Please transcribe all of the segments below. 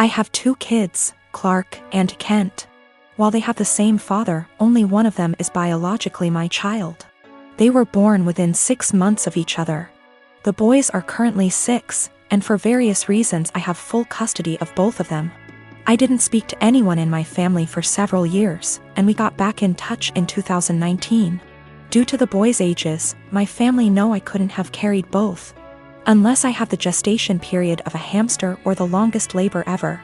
I have 2 kids, Clark and Kent. While they have the same father, only one of them is biologically my child. They were born within 6 months of each other. The boys are currently 6, and for various reasons I have full custody of both of them. I didn't speak to anyone in my family for several years, and we got back in touch in 2019. Due to the boys' ages, my family know I couldn't have carried both, unless I have the gestation period of a hamster or the longest labor ever.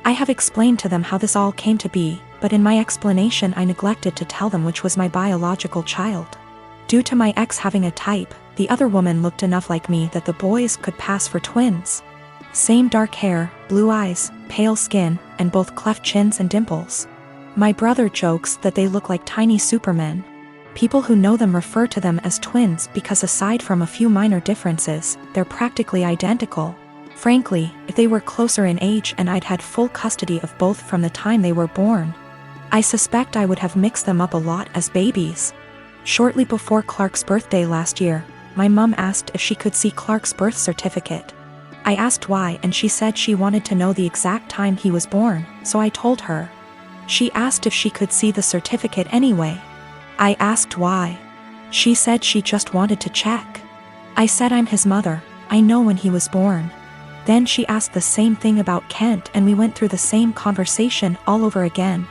I have explained to them how this all came to be, but in my explanation I neglected to tell them which was my biological child. Due to my ex having a type, the other woman looked enough like me that the boys could pass for twins. Same dark hair, blue eyes, pale skin, and both cleft chins and dimples. My brother jokes that they look like tiny supermen. People who know them refer to them as twins because aside from a few minor differences, they're practically identical. Frankly, if they were closer in age and I'd had full custody of both from the time they were born, I suspect I would have mixed them up a lot as babies. Shortly before Clark's birthday last year, my mum asked if she could see Clark's birth certificate. I asked why and she said she wanted to know the exact time he was born, so I told her. She asked if she could see the certificate anyway. I asked why. She said she just wanted to check. I said I'm his mother, I know when he was born. Then she asked the same thing about Kent and we went through the same conversation all over again.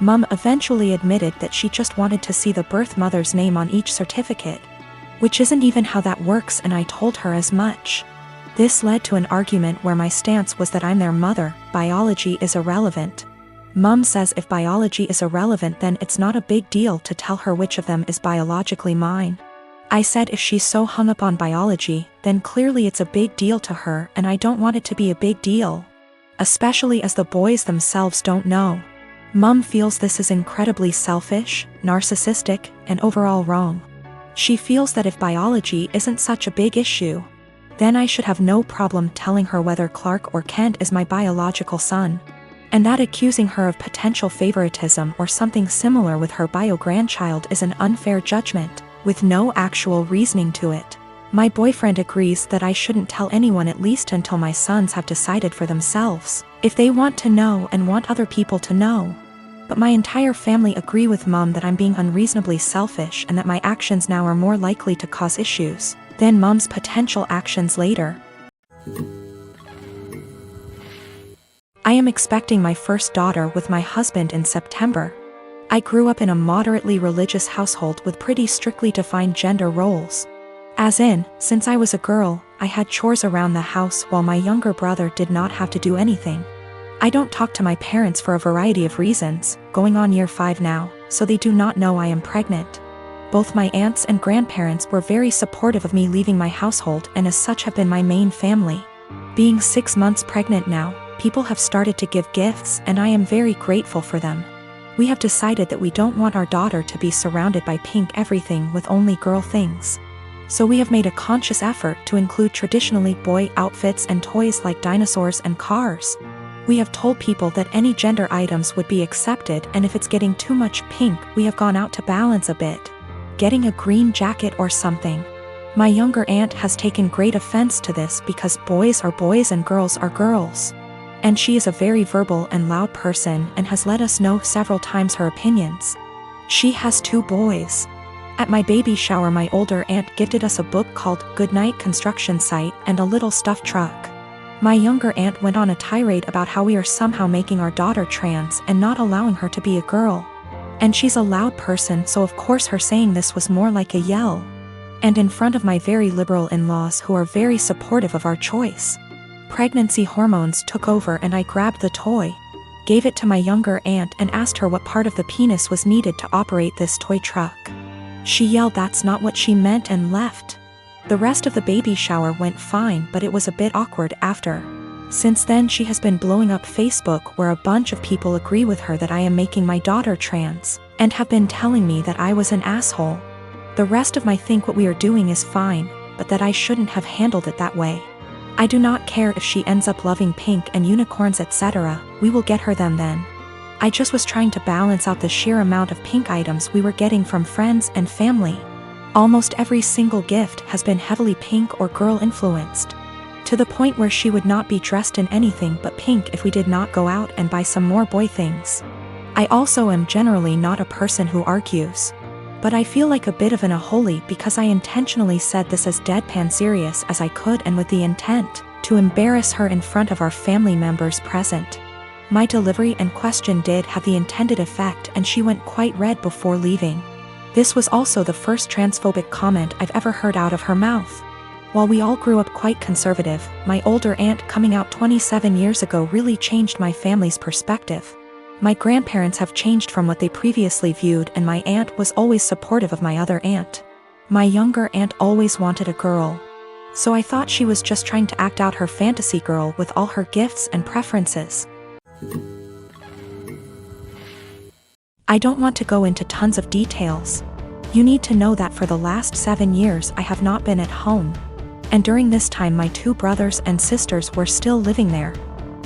Mum eventually admitted that she just wanted to see the birth mother's name on each certificate, which isn't even how that works, and I told her as much. This led to an argument where my stance was that I'm their mother, biology is irrelevant. Mum says if biology is irrelevant then it's not a big deal to tell her which of them is biologically mine. I said if she's so hung up on biology, then clearly it's a big deal to her and I don't want it to be a big deal. Especially as the boys themselves don't know. Mum feels this is incredibly selfish, narcissistic, and overall wrong. She feels that if biology isn't such a big issue, then I should have no problem telling her whether Clark or Kent is my biological son. And that accusing her of potential favoritism or something similar with her bio-grandchild is an unfair judgment, with no actual reasoning to it. My boyfriend agrees that I shouldn't tell anyone at least until my sons have decided for themselves, if they want to know and want other people to know. But my entire family agree with Mum that I'm being unreasonably selfish and that my actions now are more likely to cause issues than Mum's potential actions later. I am expecting my first daughter with my husband in September. I grew up in a moderately religious household with pretty strictly defined gender roles. As in, since I was a girl, I had chores around the house while my younger brother did not have to do anything. I don't talk to my parents for a variety of reasons, going on year 5 now, so they do not know I am pregnant. Both my aunts and grandparents were very supportive of me leaving my household and as such have been my main family. Being 6 months pregnant now, people have started to give gifts and I am very grateful for them. We have decided that we don't want our daughter to be surrounded by pink everything with only girl things. So we have made a conscious effort to include traditionally boy outfits and toys like dinosaurs and cars. We have told people that any gender items would be accepted and if it's getting too much pink we have gone out to balance a bit. Getting a green jacket or something. My younger aunt has taken great offense to this because boys are boys and girls are girls. And she is a very verbal and loud person and has let us know several times her opinions. She has 2 boys. At my baby shower my older aunt gifted us a book called Goodnight Construction Site and a little stuffed truck. My younger aunt went on a tirade about how we are somehow making our daughter trans and not allowing her to be a girl. And she's a loud person, so of course her saying this was more like a yell. And in front of my very liberal in-laws who are very supportive of our choice. Pregnancy hormones took over and I grabbed the toy, gave it to my younger aunt and asked her what part of the penis was needed to operate this toy truck. She yelled that's not what she meant and left. The rest of the baby shower went fine, but it was a bit awkward after. Since then she has been blowing up Facebook where a bunch of people agree with her that I am making my daughter trans, and have been telling me that I was an asshole. The rest of my think what we are doing is fine, but that I shouldn't have handled it that way. I do not care if she ends up loving pink and unicorns etc., we will get her them then. I just was trying to balance out the sheer amount of pink items we were getting from friends and family. Almost every single gift has been heavily pink or girl influenced. To the point where she would not be dressed in anything but pink if we did not go out and buy some more boy things. I also am generally not a person who argues. But I feel like a bit of an unholy because I intentionally said this as deadpan serious as I could and with the intent to embarrass her in front of our family members present. My delivery and question did have the intended effect and she went quite red before leaving. This was also the first transphobic comment I've ever heard out of her mouth. While we all grew up quite conservative, my older aunt coming out 27 years ago really changed my family's perspective. My grandparents have changed from what they previously viewed, and my aunt was always supportive of my other aunt. My younger aunt always wanted a girl. So I thought she was just trying to act out her fantasy girl with all her gifts and preferences. I don't want to go into tons of details. You need to know that for the last 7 years I have not been at home. And during this time my 2 brothers and sisters were still living there.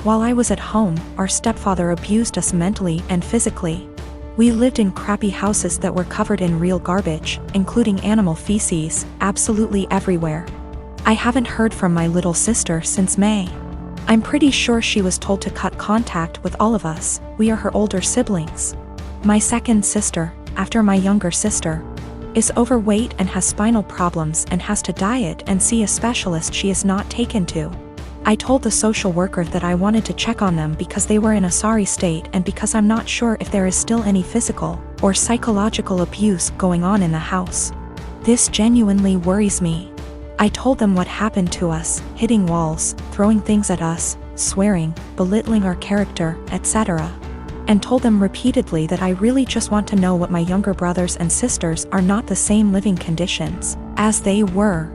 While I was at home, our stepfather abused us mentally and physically. We lived in crappy houses that were covered in real garbage, including animal feces, absolutely everywhere. I haven't heard from my little sister since May. I'm pretty sure she was told to cut contact with all of us. We are her older siblings. My second sister, after my younger sister, is overweight and has spinal problems and has to diet and see a specialist she is not taken to. I told the social worker that I wanted to check on them because they were in a sorry state and because I'm not sure if there is still any physical or psychological abuse going on in the house. This genuinely worries me. I told them what happened to us, hitting walls, throwing things at us, swearing, belittling our character, etc. And told them repeatedly that I really just want to know what my younger brothers and sisters are not the same living conditions as they were.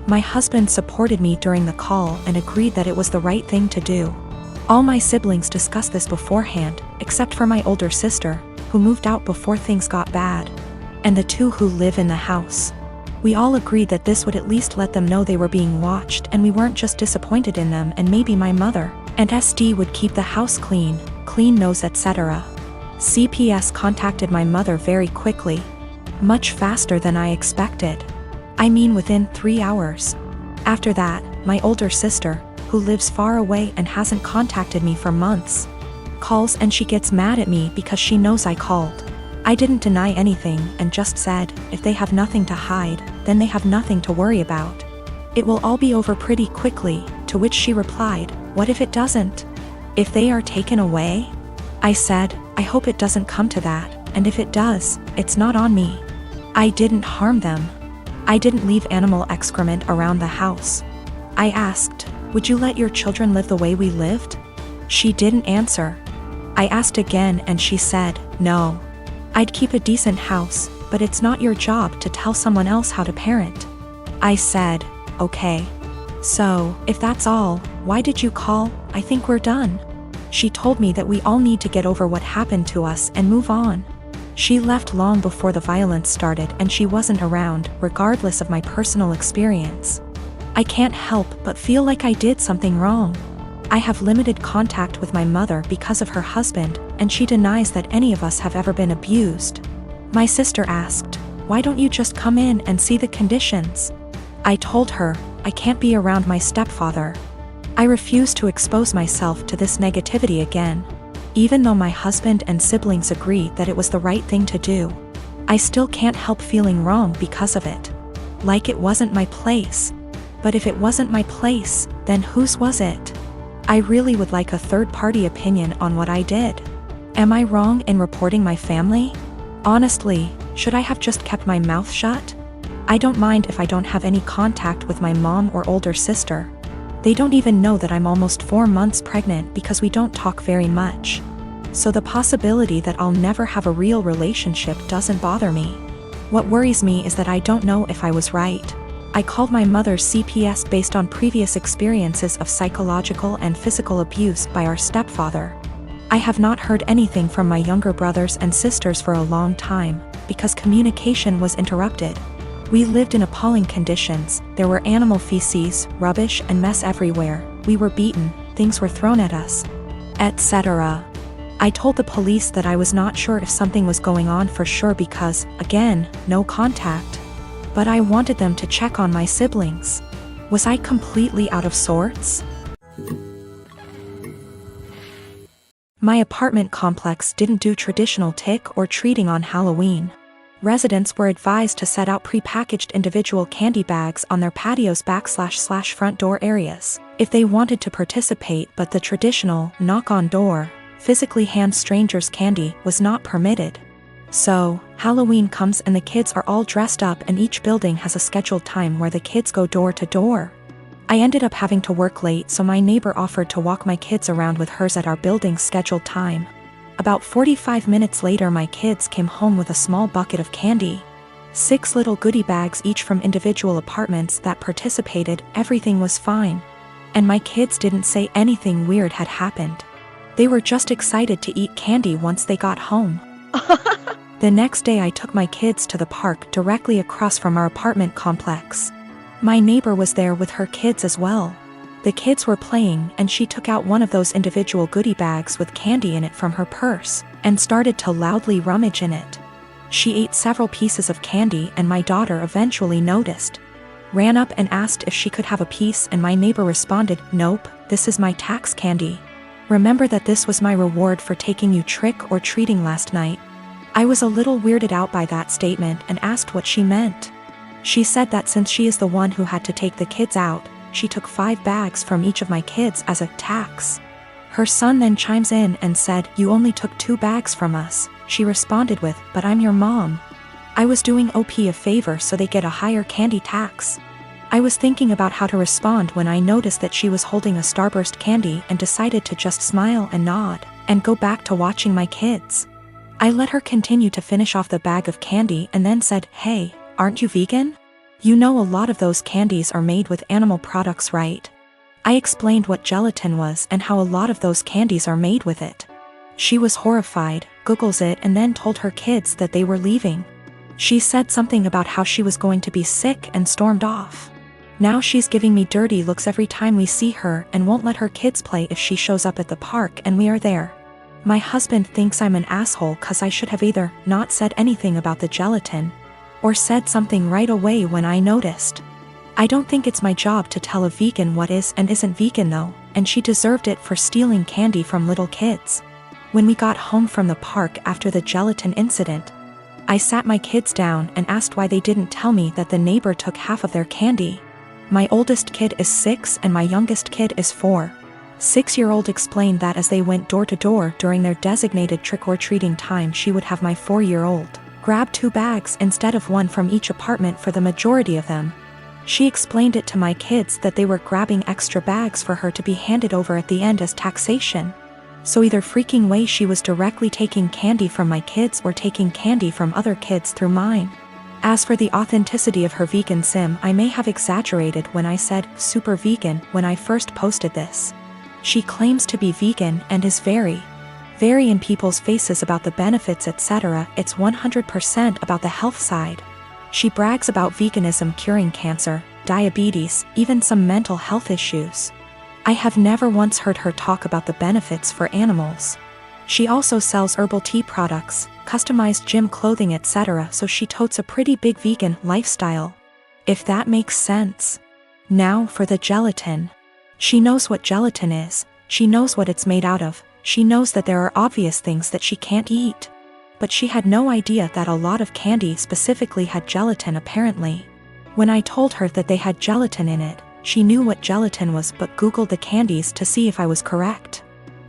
My husband supported me during the call and agreed that it was the right thing to do. All my siblings discussed this beforehand, except for my older sister, who moved out before things got bad, and the 2 who live in the house. We all agreed that this would at least let them know they were being watched and we weren't just disappointed in them, and maybe my mother and SD would keep the house clean nose, etc. CPS contacted my mother very quickly. Much faster than I expected. I mean within 3 hours. After that, my older sister, who lives far away and hasn't contacted me for months, calls and she gets mad at me because she knows I called. I didn't deny anything and just said, if they have nothing to hide, then they have nothing to worry about. It will all be over pretty quickly, to which she replied, what if it doesn't? If they are taken away? I said, I hope it doesn't come to that, and if it does, it's not on me. I didn't harm them. I didn't leave animal excrement around the house. I asked, would you let your children live the way we lived? She didn't answer. I asked again and she said, no. I'd keep a decent house, but it's not your job to tell someone else how to parent. I said, okay. So, if that's all, why did you call? I think we're done. She told me that we all need to get over what happened to us and move on. She left long before the violence started and she wasn't around, regardless of my personal experience. I can't help but feel like I did something wrong. I have limited contact with my mother because of her husband, and she denies that any of us have ever been abused. My sister asked, why don't you just come in and see the conditions? I told her, I can't be around my stepfather. I refuse to expose myself to this negativity again. Even though my husband and siblings agree that it was the right thing to do, I still can't help feeling wrong because of it. Like it wasn't my place. But if it wasn't my place, then whose was it? I really would like a third-party opinion on what I did. Am I wrong in reporting my family? Honestly, should I have just kept my mouth shut? I don't mind if I don't have any contact with my mom or older sister. They don't even know that I'm almost 4 months pregnant because we don't talk very much. So the possibility that I'll never have a real relationship doesn't bother me. What worries me is that I don't know if I was right. I called my mother's CPS based on previous experiences of psychological and physical abuse by our stepfather. I have not heard anything from my younger brothers and sisters for a long time, because communication was interrupted. We lived in appalling conditions. There were animal feces, rubbish and mess everywhere. We were beaten, things were thrown at us, etc. I told the police that I was not sure if something was going on for sure because, again, no contact. But I wanted them to check on my siblings. Was I completely out of sorts? My apartment complex didn't do traditional trick or treating on Halloween. Residents were advised to set out pre-packaged individual candy bags on their patios / front door areas if they wanted to participate, but the traditional knock on door, physically hand strangers candy was not permitted. So, Halloween comes and the kids are all dressed up and each building has a scheduled time where the kids go door to door. I ended up having to work late, so my neighbor offered to walk my kids around with hers at our building's scheduled time. About 45 minutes later, my kids came home with a small bucket of candy. 6 little goodie bags each from individual apartments that participated. Everything was fine. And my kids didn't say anything weird had happened. They were just excited to eat candy once they got home. The next day I took my kids to the park directly across from our apartment complex. My neighbor was there with her kids as well. The kids were playing and she took out one of those individual goodie bags with candy in it from her purse and started to loudly rummage in it. She ate several pieces of candy and my daughter eventually noticed. Ran up and asked if she could have a piece, and my neighbor responded, "Nope, this is my tax candy. Remember that this was my reward for taking you trick or treating last night." I was a little weirded out by that statement and asked what she meant. She said that since she is the one who had to take the kids out, she took 5 bags from each of my kids as a tax. Her son then chimes in and said, "You only took 2 bags from us." She responded with, "But I'm your mom. I was doing OP a favor so they get a higher candy tax." I was thinking about how to respond when I noticed that she was holding a Starburst candy and decided to just smile and nod and go back to watching my kids. I let her continue to finish off the bag of candy and then said, "Hey, aren't you vegan? You know a lot of those candies are made with animal products, right?" I explained what gelatin was and how a lot of those candies are made with it. She was horrified, Googles it, and then told her kids that they were leaving. She said something about how she was going to be sick and stormed off. Now she's giving me dirty looks every time we see her and won't let her kids play if she shows up at the park and we are there. My husband thinks I'm an asshole cause I should have either not said anything about the gelatin or said something right away when I noticed. I don't think it's my job to tell a vegan what is and isn't vegan though, and she deserved it for stealing candy from little kids. When we got home from the park after the gelatin incident, I sat my kids down and asked why they didn't tell me that the neighbor took half of their candy. My oldest kid is 6 and my youngest kid is 4. 6-year-old explained that as they went door to door during their designated trick-or-treating time, she would have my 4-year-old grab 2 bags instead of 1 from each apartment for the majority of them. She explained it to my kids that they were grabbing extra bags for her to be handed over at the end as taxation. So either freaking way she was directly taking candy from my kids or taking candy from other kids through mine. As for the authenticity of her vegan sim, I may have exaggerated when I said super vegan when I first posted this. She claims to be vegan and is very in people's faces about the benefits, etc. It's 100% about the health side. She brags about veganism curing cancer, diabetes, even some mental health issues. I have never once heard her talk about the benefits for animals. She also sells herbal tea products, customized gym clothing, etc., so she totes a pretty big vegan lifestyle. If that makes sense. Now for the gelatin. She knows what gelatin is, she knows what it's made out of, she knows that there are obvious things that she can't eat. But she had no idea that a lot of candy specifically had gelatin apparently. When I told her that they had gelatin in it, she knew what gelatin was but Googled the candies to see if I was correct.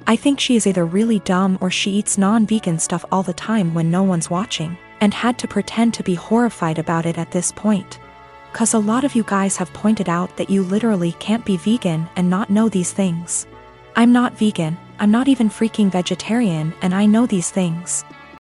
I think she is either really dumb or she eats non-vegan stuff all the time when no one's watching, and had to pretend to be horrified about it at this point. Cause a lot of you guys have pointed out that you literally can't be vegan and not know these things. I'm not vegan, I'm not even freaking vegetarian, and I know these things.